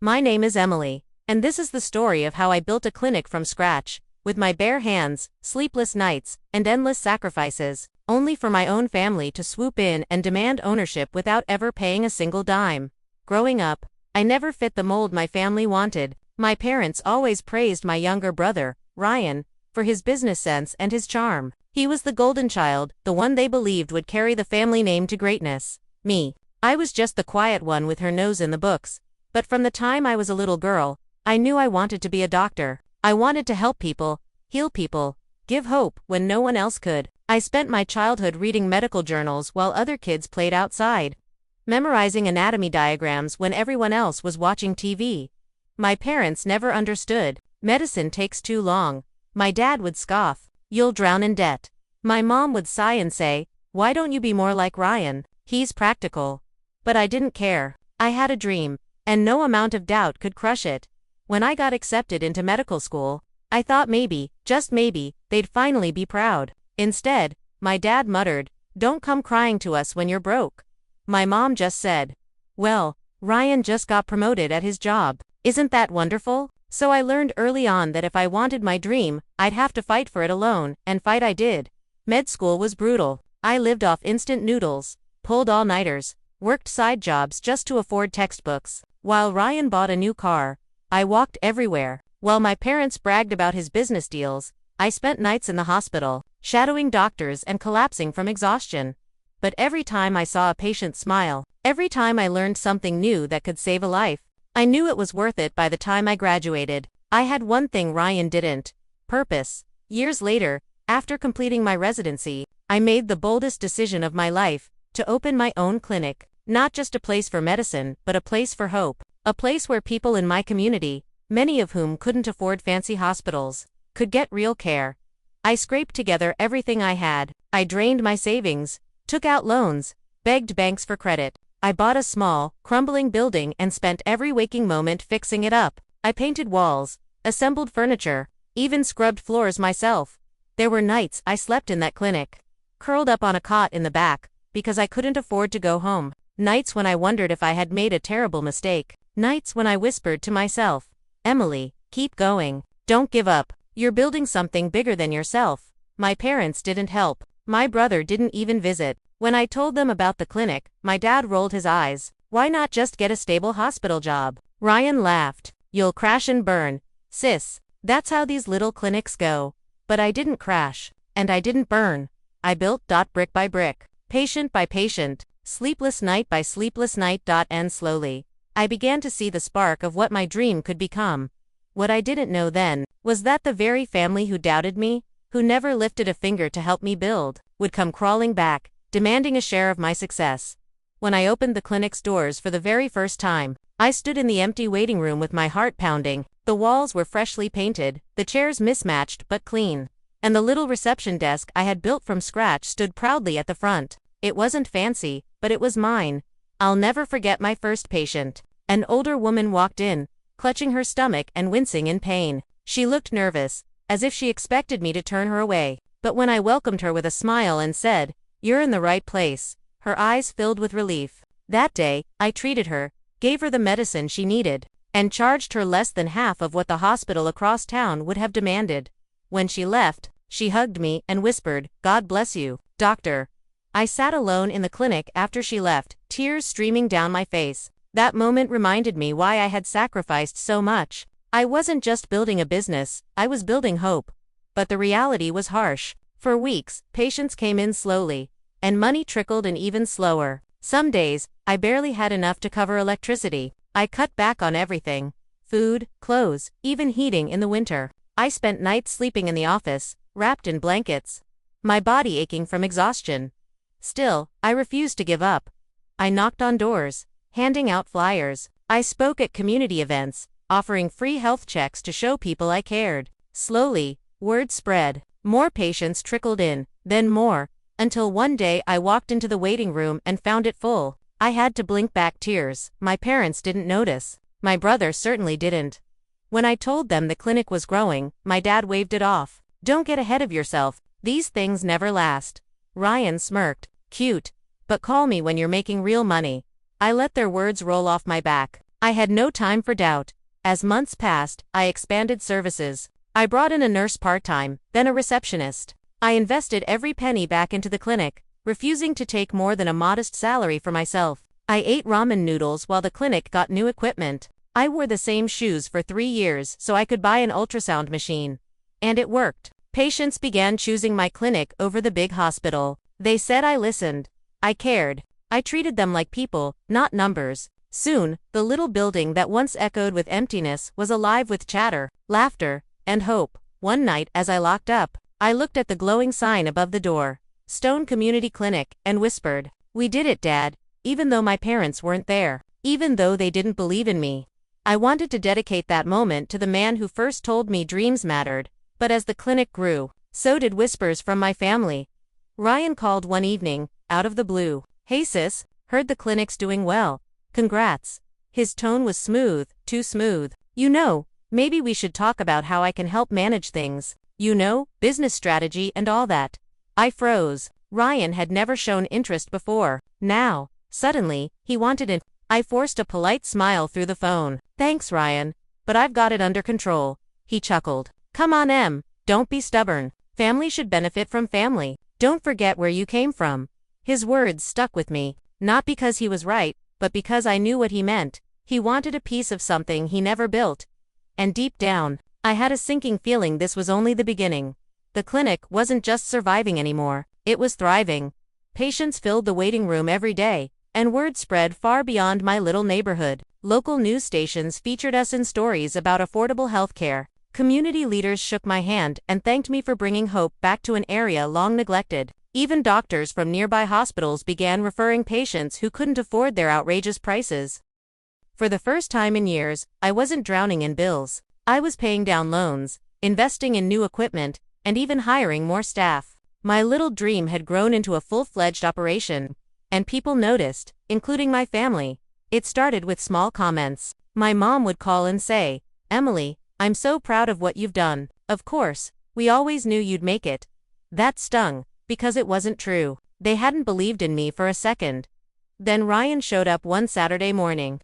My name is Emily, and this is the story of how I built a clinic from scratch, with my bare hands, sleepless nights, and endless sacrifices, only for my own family to swoop in and demand ownership without ever paying a single dime. Growing up, I never fit the mold my family wanted. My parents always praised my younger brother, Ryan, for his business sense and his charm. He was the golden child, the one they believed would carry the family name to greatness. Me, I was just the quiet one with her nose in the books. But from the time I was a little girl, I knew I wanted to be a doctor. I wanted to help people, heal people, give hope when no one else could. I spent my childhood reading medical journals while other kids played outside, memorizing anatomy diagrams when everyone else was watching TV. My parents never understood. Medicine takes too long. My dad would scoff, "You'll drown in debt." My mom would sigh and say, "Why don't you be more like Ryan? He's practical." But I didn't care. I had a dream, and no amount of doubt could crush it. When I got accepted into medical school, I thought maybe, just maybe, they'd finally be proud. Instead, my dad muttered, "Don't come crying to us when you're broke." My mom just said, "Well, Ryan just got promoted at his job. Isn't that wonderful?" So I learned early on that if I wanted my dream, I'd have to fight for it alone, and fight I did. Med school was brutal. I lived off instant noodles, pulled all-nighters, worked side jobs just to afford textbooks. While Ryan bought a new car, I walked everywhere. While my parents bragged about his business deals, I spent nights in the hospital, shadowing doctors and collapsing from exhaustion. But every time I saw a patient smile, every time I learned something new that could save a life, I knew it was worth it by the time I graduated. I had one thing Ryan didn't: purpose. Years later, after completing my residency, I made the boldest decision of my life, to open my own clinic. Not just a place for medicine, but a place for hope. A place where people in my community, many of whom couldn't afford fancy hospitals, could get real care. I scraped together everything I had. I drained my savings, took out loans, begged banks for credit. I bought a small, crumbling building and spent every waking moment fixing it up. I painted walls, assembled furniture, even scrubbed floors myself. There were nights I slept in that clinic, curled up on a cot in the back, because I couldn't afford to go home. Nights when I wondered if I had made a terrible mistake. Nights when I whispered to myself, "Emily, keep going. Don't give up. You're building something bigger than yourself." My parents didn't help. My brother didn't even visit. When I told them about the clinic, my dad rolled his eyes. "Why not just get a stable hospital job?" Ryan laughed. "You'll crash and burn, sis. That's how these little clinics go." But I didn't crash. And I didn't burn. I built brick by brick, patient by patient, sleepless night by sleepless night. And slowly, I began to see the spark of what my dream could become. What I didn't know then was that the very family who doubted me, who never lifted a finger to help me build, would come crawling back, demanding a share of my success. When I opened the clinic's doors for the very first time, I stood in the empty waiting room with my heart pounding. The walls were freshly painted, the chairs mismatched but clean, and the little reception desk I had built from scratch stood proudly at the front. It wasn't fancy, but it was mine. I'll never forget my first patient. An older woman walked in, clutching her stomach and wincing in pain. She looked nervous, as if she expected me to turn her away. But when I welcomed her with a smile and said, "You're in the right place," her eyes filled with relief. That day, I treated her, gave her the medicine she needed, and charged her less than half of what the hospital across town would have demanded. When she left, she hugged me and whispered, "God bless you, doctor." I sat alone in the clinic after she left, tears streaming down my face. That moment reminded me why I had sacrificed so much. I wasn't just building a business, I was building hope. But the reality was harsh. For weeks, patients came in slowly, and money trickled in even slower. Some days, I barely had enough to cover electricity. I cut back on everything: food, clothes, even heating in the winter. I spent nights sleeping in the office, wrapped in blankets, my body aching from exhaustion. Still, I refused to give up. I knocked on doors, handing out flyers. I spoke at community events, offering free health checks to show people I cared. Slowly, word spread. More patients trickled in, then more, until one day I walked into the waiting room and found it full. I had to blink back tears. My parents didn't notice. My brother certainly didn't. When I told them the clinic was growing, my dad waved it off. "Don't get ahead of yourself. These things never last." Ryan smirked. "Cute, but call me when you're making real money." I let their words roll off my back. I had no time for doubt. As months passed, I expanded services. I brought in a nurse part-time, then a receptionist. I invested every penny back into the clinic, refusing to take more than a modest salary for myself. I ate ramen noodles while the clinic got new equipment. I wore the same shoes for 3 years so I could buy an ultrasound machine. And it worked. Patients began choosing my clinic over the big hospital. They said I listened. I cared. I treated them like people, not numbers. Soon, the little building that once echoed with emptiness was alive with chatter, laughter, and hope. One night as I locked up, I looked at the glowing sign above the door, Stone Community Clinic, and whispered, "We did it, Dad," even though my parents weren't there, even though they didn't believe in me. I wanted to dedicate that moment to the man who first told me dreams mattered, but as the clinic grew, so did whispers from my family. Ryan called one evening, out of the blue. "Hey sis, heard the clinic's doing well. Congrats." His tone was smooth, too smooth. "You know, maybe we should talk about how I can help manage things. You know, business strategy and all that." I froze. Ryan had never shown interest before. Now, suddenly, he wanted it. I forced a polite smile through the phone. "Thanks, Ryan, but I've got it under control." He chuckled. "Come on, Em, don't be stubborn. Family should benefit from family. Don't forget where you came from." His words stuck with me, not because he was right, but because I knew what he meant. He wanted a piece of something he never built. And deep down, I had a sinking feeling this was only the beginning. The clinic wasn't just surviving anymore, it was thriving. Patients filled the waiting room every day, and word spread far beyond my little neighborhood. Local news stations featured us in stories about affordable healthcare. Community leaders shook my hand and thanked me for bringing hope back to an area long neglected. Even doctors from nearby hospitals began referring patients who couldn't afford their outrageous prices. For the first time in years, I wasn't drowning in bills. I was paying down loans, investing in new equipment, and even hiring more staff. My little dream had grown into a full-fledged operation, and people noticed, including my family. It started with small comments. My mom would call and say, "Emily, I'm so proud of what you've done. Of course, we always knew you'd make it." That stung, because it wasn't true. They hadn't believed in me for a second. Then Ryan showed up one Saturday morning,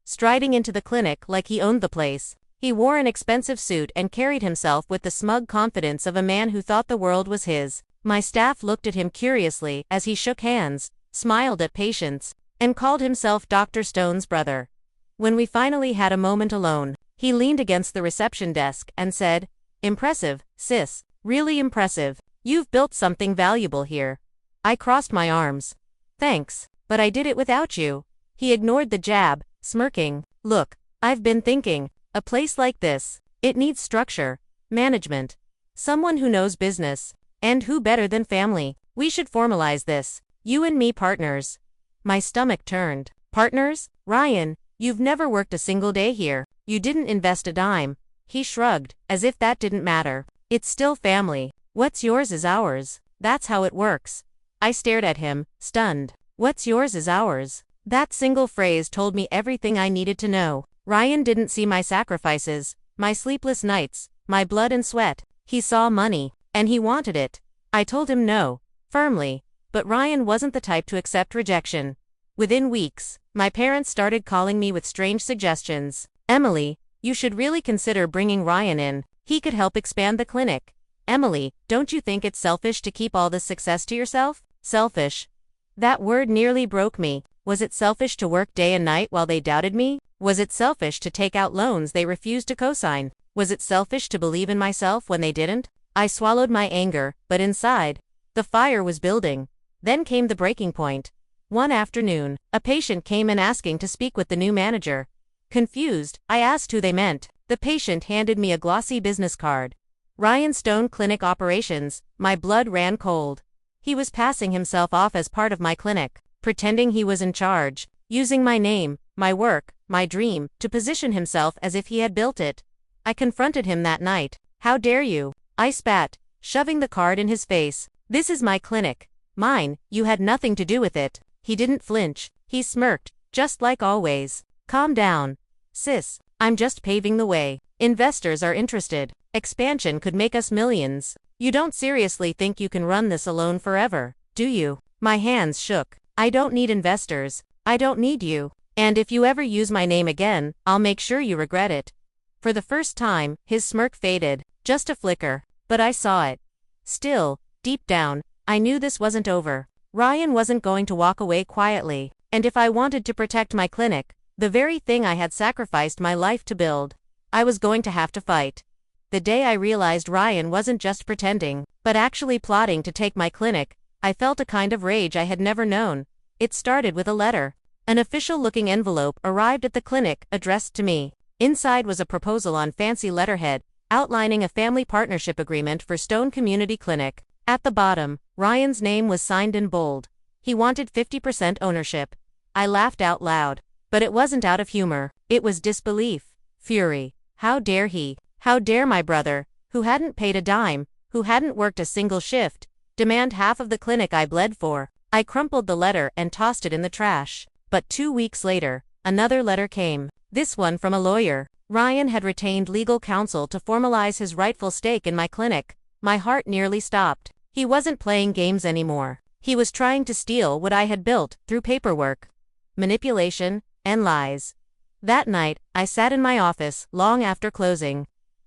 striding into the clinic like he owned the place. He wore an expensive suit and carried himself with the smug confidence of a man who thought the world was his. My staff looked at him curiously as he shook hands, smiled at patients, and called himself Dr. Stone's brother. When we finally had a moment alone, he leaned against the reception desk and said, "Impressive, sis, really impressive. You've built something valuable here." I crossed my arms. "Thanks, but I did it without you." He ignored the jab, smirking. "Look, I've been thinking, a place like this, it needs structure, management, someone who knows business, and who better than family? We should formalize this, you and me partners." My stomach turned. "Partners? Ryan, you've never worked a single day here. You didn't invest a dime." He shrugged, as if that didn't matter. "It's still family. What's yours is ours. That's how it works." I stared at him, stunned. What's yours is ours. That single phrase told me everything I needed to know. Ryan didn't see my sacrifices, my sleepless nights, my blood and sweat. He saw money, and he wanted it. I told him no, firmly, but Ryan wasn't the type to accept rejection. Within weeks, my parents started calling me with strange suggestions. "Emily, you should really consider bringing Ryan in. He could help expand the clinic." "Emily, don't you think it's selfish to keep all this success to yourself?" Selfish. That word nearly broke me. Was it selfish to work day and night while they doubted me? Was it selfish to take out loans they refused to co-sign? Was it selfish to believe in myself when they didn't? I swallowed my anger, but inside, the fire was building. Then came the breaking point. One afternoon, a patient came in asking to speak with the new manager. Confused, I asked who they meant. The patient handed me a glossy business card. Ryan Stone Clinic Operations. My blood ran cold. He was passing himself off as part of my clinic, pretending he was in charge, using my name, my work, my dream, to position himself as if he had built it. I confronted him that night. "How dare you?" I spat, shoving the card in his face. "This is my clinic. Mine, you had nothing to do with it." He didn't flinch. He smirked, just like always. "Calm down, sis. I'm just paving the way. Investors are interested. Expansion could make us millions. You don't seriously think you can run this alone forever, do you?" My hands shook. "I don't need investors. I don't need you. And if you ever use my name again, I'll make sure you regret it. For the first time, his smirk faded, just a flicker, but I saw it. Still, deep down, I knew this wasn't over. Ryan wasn't going to walk away quietly, and if I wanted to protect my clinic, the very thing I had sacrificed my life to build, I was going to have to fight. The day I realized Ryan wasn't just pretending, but actually plotting to take my clinic, I felt a kind of rage I had never known. It started with a letter. An official-looking envelope arrived at the clinic, addressed to me. Inside was a proposal on fancy letterhead, outlining a family partnership agreement for Stone Community Clinic. At the bottom, Ryan's name was signed in bold. He wanted 50% ownership. I laughed out loud. But it wasn't out of humor, it was disbelief. Fury. How dare he? How dare my brother, who hadn't paid a dime, who hadn't worked a single shift, demand half of the clinic I bled for? I crumpled the letter and tossed it in the trash. But 2 weeks later, another letter came. This one from a lawyer. Ryan had retained legal counsel to formalize his rightful stake in my clinic. My heart nearly stopped. He wasn't playing games anymore. He was trying to steal what I had built through paperwork, manipulation, and lies. That night, I sat in my office long after closing,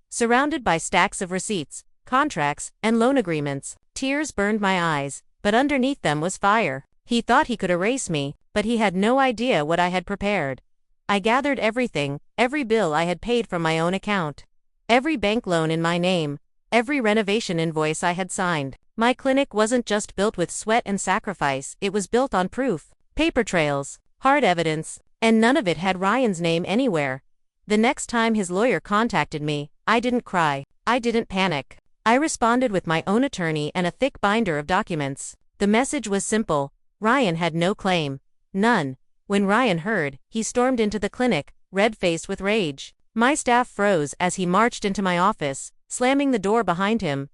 surrounded by stacks of receipts, contracts, and loan agreements. Tears burned my eyes, but underneath them was fire. He thought he could erase me, but he had no idea what I had prepared. I gathered everything, every bill I had paid from my own account, every bank loan in my name, every renovation invoice I had signed. My clinic wasn't just built with sweat and sacrifice, it was built on proof, paper trails, hard evidence, and none of it had Ryan's name anywhere. The next time his lawyer contacted me, I didn't cry, I didn't panic. I responded with my own attorney and a thick binder of documents. The message was simple: Ryan had no claim. None. When Ryan heard, he stormed into the clinic, red-faced with rage. My staff froze as he marched into my office, slamming the door behind him.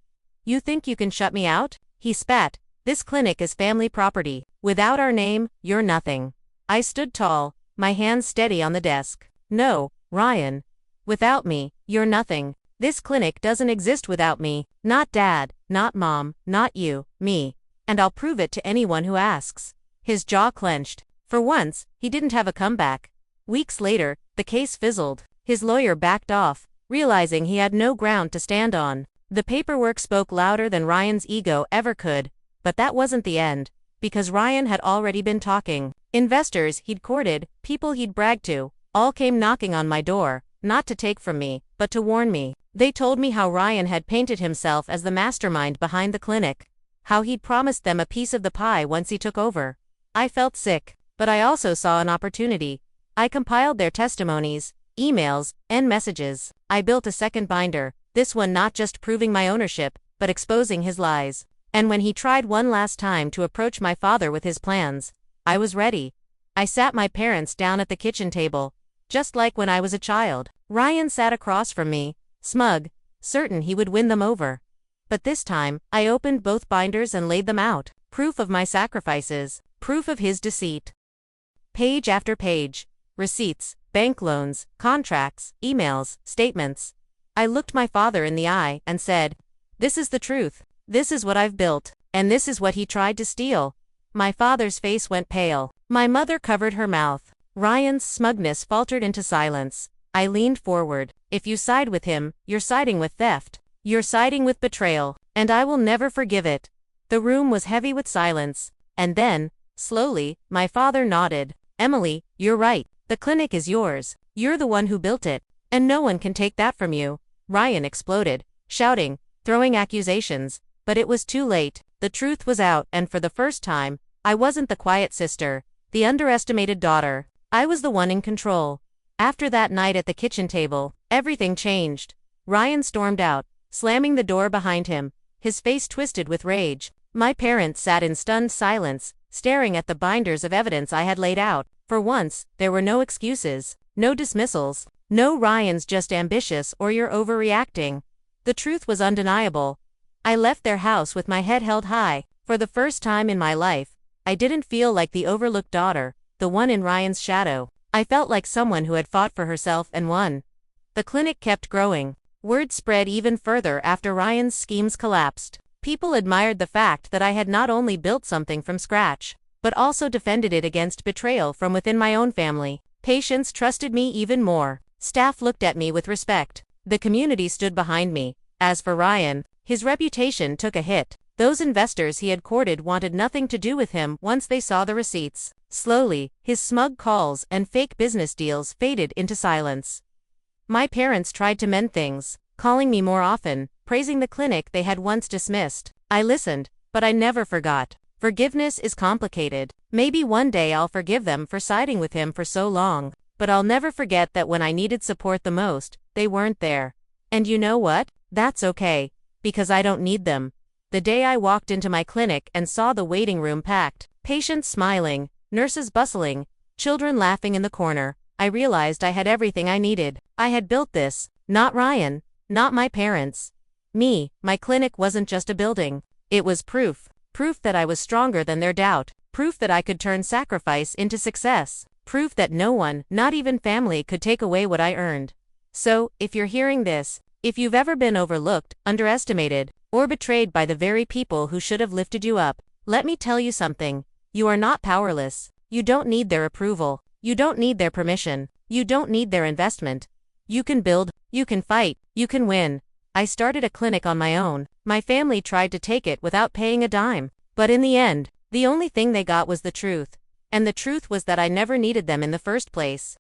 "You think you can shut me out?" he spat. "This clinic is family property. Without our name, you're nothing." I stood tall, my hands steady on the desk. "No, Ryan. Without me, you're nothing. This clinic doesn't exist without me. Not Dad, not Mom, not you, me. And I'll prove it to anyone who asks." His jaw clenched. For once, he didn't have a comeback. Weeks later, the case fizzled. His lawyer backed off, realizing he had no ground to stand on. The paperwork spoke louder than Ryan's ego ever could. But that wasn't the end, because Ryan had already been talking. Investors he'd courted, people he'd bragged to, all came knocking on my door, not to take from me, but to warn me. They told me how Ryan had painted himself as the mastermind behind the clinic, how he'd promised them a piece of the pie once he took over. I felt sick, but I also saw an opportunity. I compiled their testimonies, emails, and messages. I built a second binder, this one not just proving my ownership, but exposing his lies. And when he tried one last time to approach my father with his plans, I was ready. I sat my parents down at the kitchen table, just like when I was a child. Ryan sat across from me, smug, certain he would win them over. But this time, I opened both binders and laid them out. Proof of my sacrifices, proof of his deceit. Page after page. Receipts, bank loans, contracts, emails, statements. I looked my father in the eye and said, "This is the truth. This is what I've built, and this is what he tried to steal." My father's face went pale. My mother covered her mouth. Ryan's smugness faltered into silence. I leaned forward. "If you side with him, you're siding with theft. You're siding with betrayal, and I will never forgive it." The room was heavy with silence, and then, slowly, my father nodded. "Emily, you're right. The clinic is yours. You're the one who built it, and no one can take that from you." Ryan exploded, shouting, throwing accusations, but it was too late. The truth was out, and for the first time, I wasn't the quiet sister, the underestimated daughter. I was the one in control. After that night at the kitchen table, everything changed. Ryan stormed out, slamming the door behind him, his face twisted with rage. My parents sat in stunned silence, staring at the binders of evidence I had laid out. For once, there were no excuses, no dismissals, no "Ryan's just ambitious" or "you're overreacting." The truth was undeniable. I left their house with my head held high. For the first time in my life, I didn't feel like the overlooked daughter, the one in Ryan's shadow. I felt like someone who had fought for herself and won. The clinic kept growing. Word spread even further after Ryan's schemes collapsed. People admired the fact that I had not only built something from scratch, but also defended it against betrayal from within my own family. Patients trusted me even more. Staff looked at me with respect. The community stood behind me. As for Ryan, his reputation took a hit. Those investors he had courted wanted nothing to do with him once they saw the receipts. Slowly, his smug calls and fake business deals faded into silence. My parents tried to mend things, calling me more often, praising the clinic they had once dismissed. I listened, but I never forgot. Forgiveness is complicated. Maybe one day I'll forgive them for siding with him for so long, but I'll never forget that when I needed support the most, they weren't there. And you know what? That's okay, because I don't need them. The day I walked into my clinic and saw the waiting room packed, patients smiling, nurses bustling, children laughing in the corner, I realized I had everything I needed. I had built this, not Ryan, not my parents. Me. My clinic wasn't just a building. It was proof. Proof that I was stronger than their doubt. Proof that I could turn sacrifice into success. Proof that no one, not even family, could take away what I earned. So, if you're hearing this, if you've ever been overlooked, underestimated, or betrayed by the very people who should have lifted you up, let me tell you something. You are not powerless. You don't need their approval. You don't need their permission. You don't need their investment. You can build, you can fight, you can win. I started a clinic on my own. My family tried to take it without paying a dime. But in the end, the only thing they got was the truth. And the truth was that I never needed them in the first place.